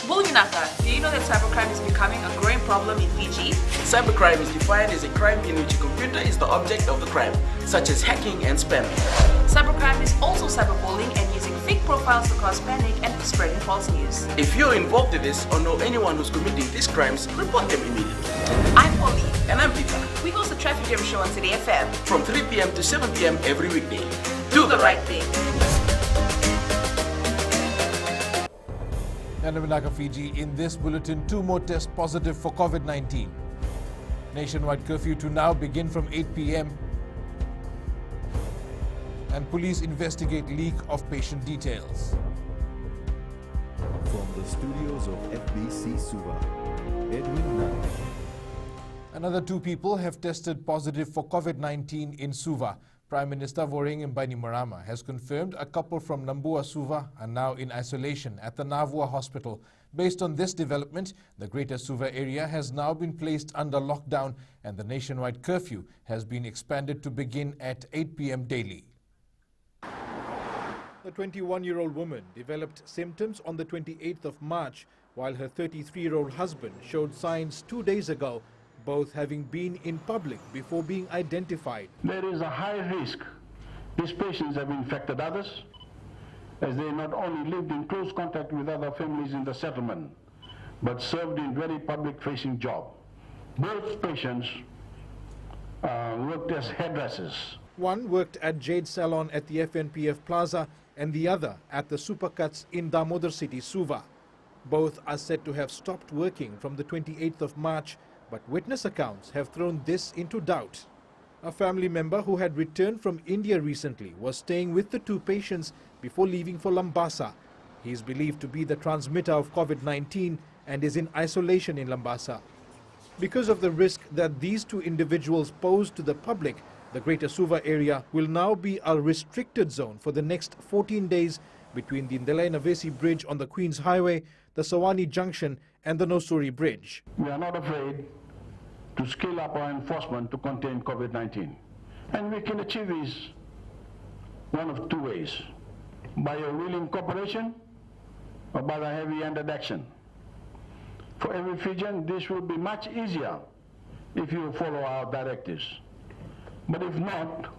Bulginaka, do you know that cybercrime is becoming a growing problem in Fiji? Cybercrime is defined as a crime in which a computer is the object of the crime, such as hacking and spamming. Cybercrime is also cyberbullying and using fake profiles to cause panic and spreading false news. If you're involved in this or know anyone who's committing these crimes, report them immediately. I'm Polly. And I'm Peter. We host the Traffic Jam Show on City FM. From 3 p.m. to 7 p.m. every weekday. Do the right thing. Nanaminaka, Fiji. In this bulletin, 2 more tests positive for COVID-19. Nationwide curfew to now begin from 8 p.m. And police investigate leak of patient details. From the studios of FBC Suva, Edwin Knight. Another 2 people have tested positive for COVID-19 in Suva. Prime Minister Voreqe Bainimarama has confirmed a couple from Nambua, Suva are now in isolation at the Navua Hospital. Based on this development, the Greater Suva area has now been placed under lockdown and the nationwide curfew has been expanded to begin at 8 p.m. daily. The 21-year-old woman developed symptoms on the 28th of March, while her 33-year-old husband showed signs 2 days ago, both having been in public before being identified. There is a high risk these patients have infected others, as they not only lived in close contact with other families in the settlement, but served in very public-facing job. Both patients worked as hairdressers. One worked at Jade Salon at the FNPF Plaza and the other at the Supercuts in Damodar City, Suva. Both are said to have stopped working from the 28th of March, but witness accounts have thrown this into doubt. A family member who had returned from India recently was staying with the 2 patients before leaving for Lambasa. He is believed to be the transmitter of COVID-19 and is in isolation in Lambasa. Because of the risk that these 2 individuals pose to the public, the Greater Suva area will now be a restricted zone for the next 14 days between the Ndlai Navesi Bridge on the Queen's Highway, the Sawani Junction and the Nosuri Bridge. We are not afraid to scale up our enforcement to contain COVID-19. And we can achieve this one of 2 ways: by a willing cooperation or by a heavy-handed action. For every Fijian, this will be much easier if you follow our directives. But if not,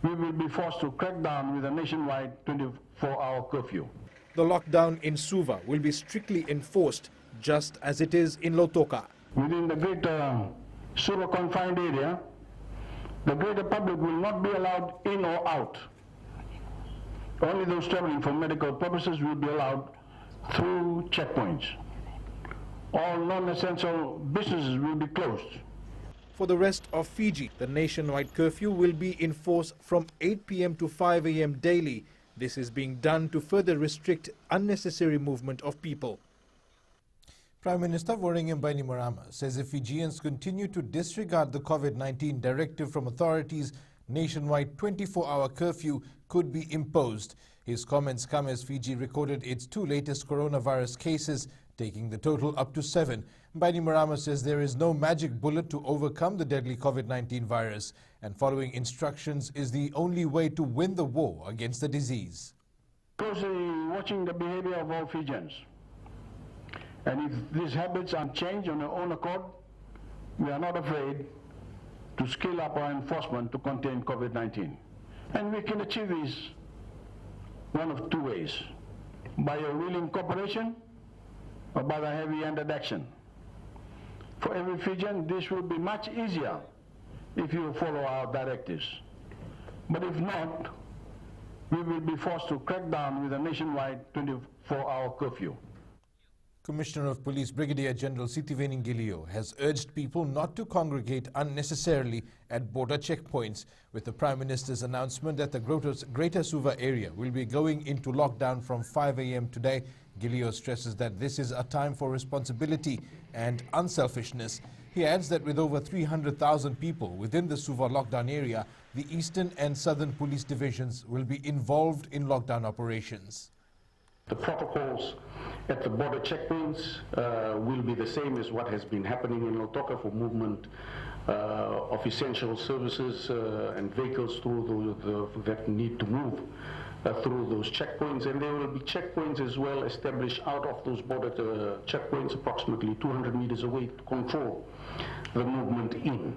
we will be forced to crack down with a nationwide 24-hour curfew. The lockdown in Suva will be strictly enforced, just as it is in Lautoka. Within the greater Suva confined area, the greater public will not be allowed in or out. Only those traveling for medical purposes will be allowed through checkpoints. All non-essential businesses will be closed. For the rest of Fiji, the nationwide curfew will be in force from 8 p.m. to 5 a.m. daily. This is being done to further restrict unnecessary movement of people. Prime Minister Voreqe Bainimarama says if Fijians continue to disregard the COVID-19 directive from authorities, nationwide 24-hour curfew could be imposed. His comments come as Fiji recorded its 2 latest coronavirus cases, taking the total up to 7. Bainimarama says there is no magic bullet to overcome the deadly COVID-19 virus, and following instructions is the only way to win the war against the disease. Closely watching the behavior of all Fijians. And if these habits are changed on their own accord, we are not afraid to scale up our enforcement to contain COVID-19. And we can achieve this one of 2 ways: by a willing cooperation or by a heavy-handed action. For every Fijian, this will be much easier if you follow our directives. But if not, we will be forced to crack down with a nationwide 24-hour curfew. Commissioner of Police Brigadier General Sitiveni Ngilio has urged people not to congregate unnecessarily at border checkpoints, with the Prime Minister's announcement that the Greater Suva area will be going into lockdown from 5 a.m. today. Ngilio stresses that this is a time for responsibility and unselfishness. He adds that with over 300,000 people within the Suva lockdown area, the Eastern and Southern Police Divisions will be involved in lockdown operations. The protocols at the border checkpoints will be the same as what has been happening in Lautoka for movement of essential services and vehicles that need to move through those checkpoints, and there will be checkpoints as well established out of those border checkpoints approximately 200 meters away to control the movement in.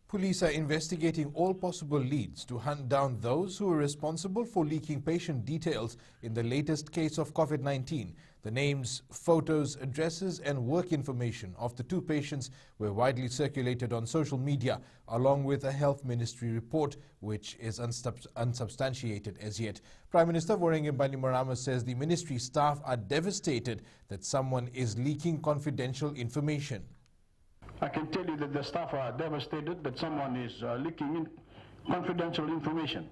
Police are investigating all possible leads to hunt down those who are responsible for leaking patient details in the latest case of COVID-19. The names, photos, addresses and work information of the two patients were widely circulated on social media, along with a Health Ministry report, which is unsubstantiated as yet. Prime Minister Voreqe Bainimarama says the ministry staff are devastated that someone is leaking confidential information. I can tell you that the staff are devastated that someone is leaking in confidential information.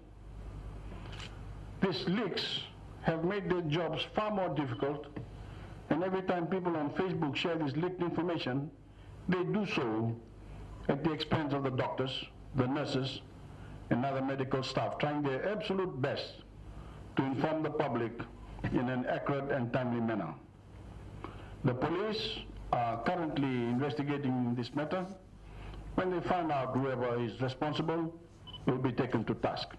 These leaks have made their jobs far more difficult, and every time people on Facebook share this leaked information, they do so at the expense of the doctors, the nurses, and other medical staff, trying their absolute best to inform the public in an accurate and timely manner. The police are currently investigating this matter. When they find out whoever is responsible, will be taken to task.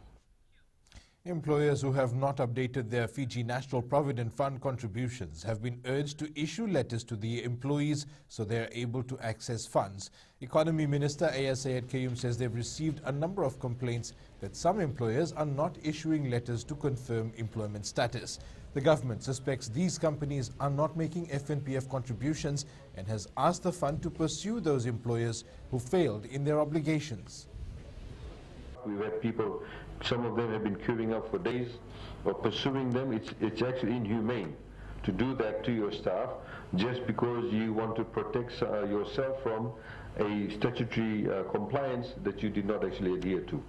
Employers who have not updated their Fiji National Provident Fund contributions have been urged to issue letters to the employees so they are able to access funds. Economy Minister Aya Syed Kayum says they've received a number of complaints that some employers are not issuing letters to confirm employment status. The government suspects these companies are not making FNPF contributions and has asked the fund to pursue those employers who failed in their obligations. We've had people, some of them have been queuing up for days or pursuing them. It's actually inhumane to do that to your staff just because you want to protect yourself from a statutory compliance that you did not actually adhere to.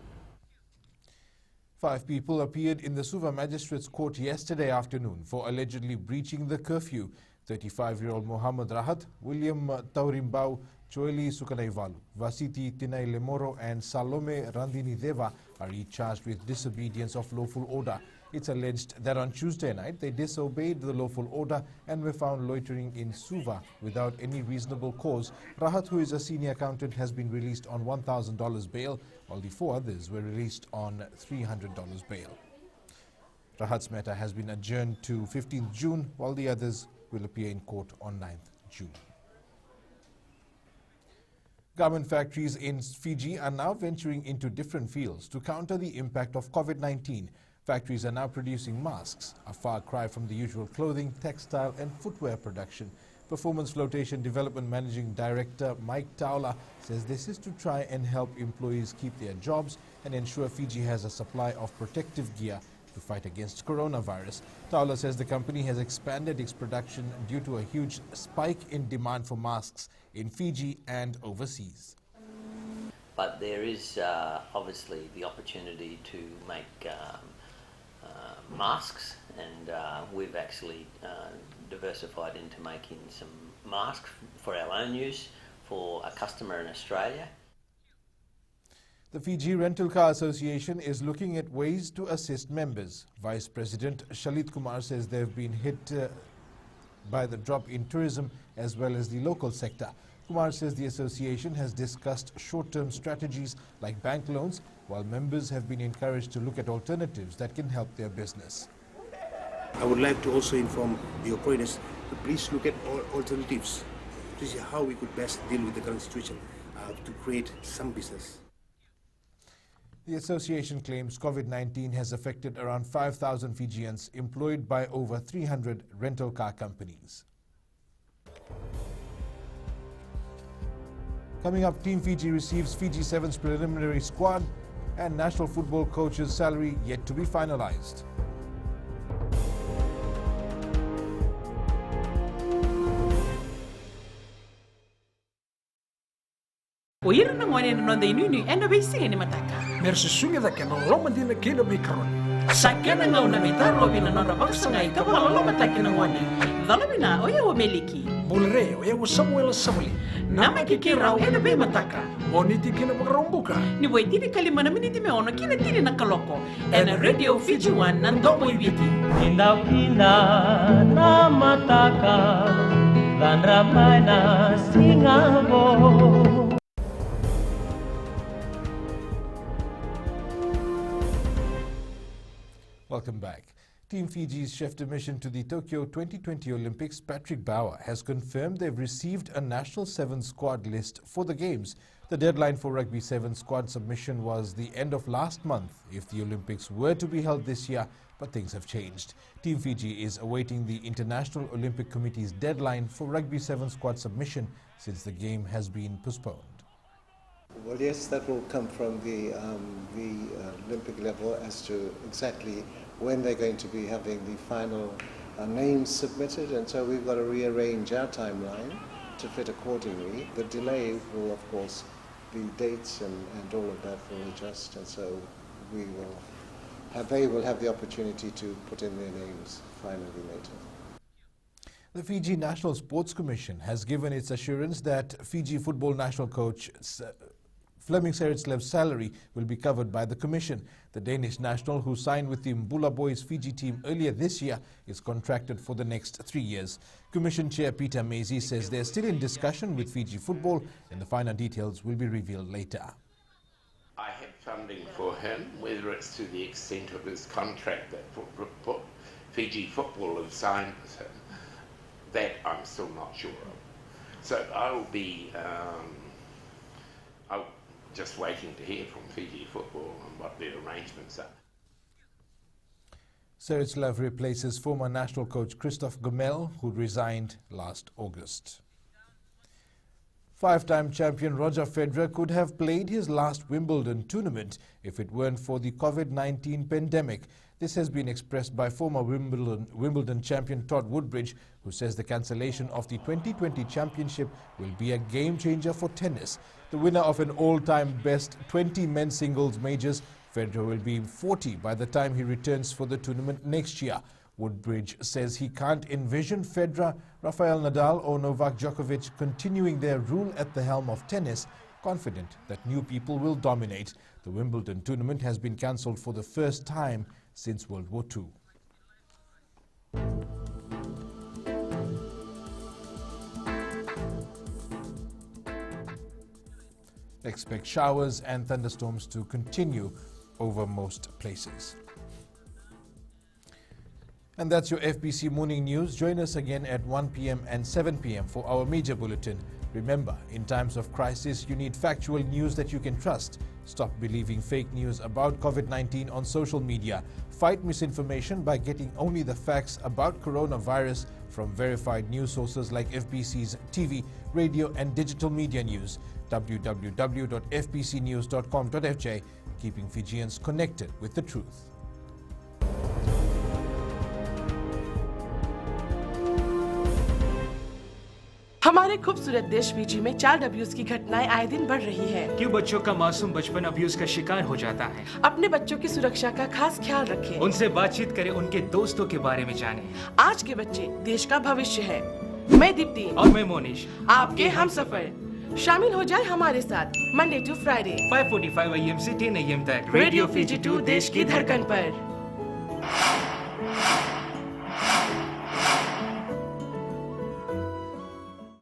5 people appeared in the Suva Magistrates Court yesterday afternoon for allegedly breaching the curfew. 35-year-old Muhammad Rahat, William Taurimbau, Choeli Sukanaivalu, Vasiti Tinai Lemoro and Salome Randini Deva are each charged with disobedience of lawful order. It's alleged that on Tuesday night they disobeyed the lawful order and were found loitering in Suva without any reasonable cause. Rahat, who is a senior accountant, has been released on $1,000 bail, while the 4 others were released on $300 bail. Rahat's matter has been adjourned to 15th June, while the others will appear in court on 9th June. Garment factories in Fiji are now venturing into different fields to counter the impact of COVID-19. Factories are now producing masks, a far cry from the usual clothing, textile and footwear production. Performance Flotation Development Managing Director Mike Taula says this is to try and help employees keep their jobs and ensure Fiji has a supply of protective gear to fight against coronavirus. Taula says the company has expanded its production due to a huge spike in demand for masks in Fiji and overseas. But there is obviously the opportunity to make masks, and we've actually diversified into making some masks for our own use for a customer in Australia. The Fiji Rental Car Association is looking at ways to assist members. Vice President Shalit Kumar says they've been hit by the drop in tourism as well as the local sector. Kumar says the association has discussed short-term strategies like bank loans, while members have been encouraged to look at alternatives that can help their business. I would like to also inform the operators to please look at alternatives to see how we could best deal with the current situation to create some business. The association claims COVID-19 has affected around 5,000 Fijians employed by over 300 rental car companies. Coming up, Team Fiji receives Fiji Sevens preliminary squad and national football coach's salary yet to be finalized. Oira na ngwane no the inuni enda bisi ni mataka. Mersusunga da kena loma dina kena bikaron. Sakena ngau na mitaro bina no rabaksa ngai ka wala loma taki na ngwane. Dala bina oya o meliki. Bulre oya o Samuel Samuli. Nama kiki rau enda be mataka. Moniti kena bakarombuka. Ni wai tiri kalima na miniti me ono kina tiri na kaloko. Ena Radio Fiji One na ndomo ibiti. Indaw kina na mataka. Dan ramai na singabo. Welcome back. Team Fiji's chef de mission to the Tokyo 2020 Olympics, Patrick Bauer, has confirmed they've received a national 7 squad list for the Games. The deadline for Rugby 7 squad submission was the end of last month if the Olympics were to be held this year, but things have changed. Team Fiji is awaiting the International Olympic Committee's deadline for Rugby 7 squad submission since the game has been postponed. Well, yes, that will come from the Olympic level as to exactly when they're going to be having the final names submitted, and so we've got to rearrange our timeline to fit accordingly. The delay will, of course, the dates and all of that will adjust, and so they will have the opportunity to put in their names finally later. The Fiji National Sports Commission has given its assurance that Fiji football national coach Fleming Serritslev's salary will be covered by the Commission. The Danish national, who signed with the Mbula Boys Fiji team earlier this year, is contracted for the next 3 years. Commission Chair Peter Maisie says they're still in discussion with Fiji football and the finer details will be revealed later. I have funding for him, whether it's to the extent of his contract that Fiji football have signed with him, that I'm still not sure of. So I'll be just waiting to hear from Fiji football and what their arrangements are. Serritslev replaces former national coach Christophe Gomel, who resigned last August. Five-time champion Roger Federer could have played his last Wimbledon tournament if it weren't for the COVID-19 pandemic. This has been expressed by former Wimbledon champion Todd Woodbridge, who says the cancellation of the 2020 championship will be a game-changer for tennis. The winner of an all-time best 20 men's singles majors, Federer will be 40 by the time he returns for the tournament next year. Woodbridge says he can't envision Federer, Rafael Nadal or Novak Djokovic continuing their rule at the helm of tennis, confident that new people will dominate. The Wimbledon tournament has been cancelled for the first time since World War II. Expect showers and thunderstorms to continue over most places. And that's your FBC Morning News. Join us again at 1 p.m. and 7 p.m. for our major bulletin. Remember, in times of crisis, you need factual news that you can trust. Stop believing fake news about COVID-19 on social media. Fight misinformation by getting only the facts about coronavirus from verified news sources like FBC's TV, radio and digital media news. www.fbcnews.com.fj, keeping Fijians connected with the truth. हमारे खूबसूरत देश Fiji में child abuse की घटनाएं आए दिन बढ़ रही हैं। क्यों बच्चों का मासूम बचपन अब्यूज का शिकार हो जाता है? अपने बच्चों की सुरक्षा का खास ख्याल रखें। उनसे बातचीत करें, उनके दोस्तों के बारे में जानें। आज के बच्चे देश का भविष्य है। मैं दीप्ति और मैं मोनिश, आपके हमसफर। शामिल हो जाए हमारे साथ मंडे टू फ्राइडे 5:45 AM से 10 AM तक रेडियो फिजी 2 देश की धड़कन पर।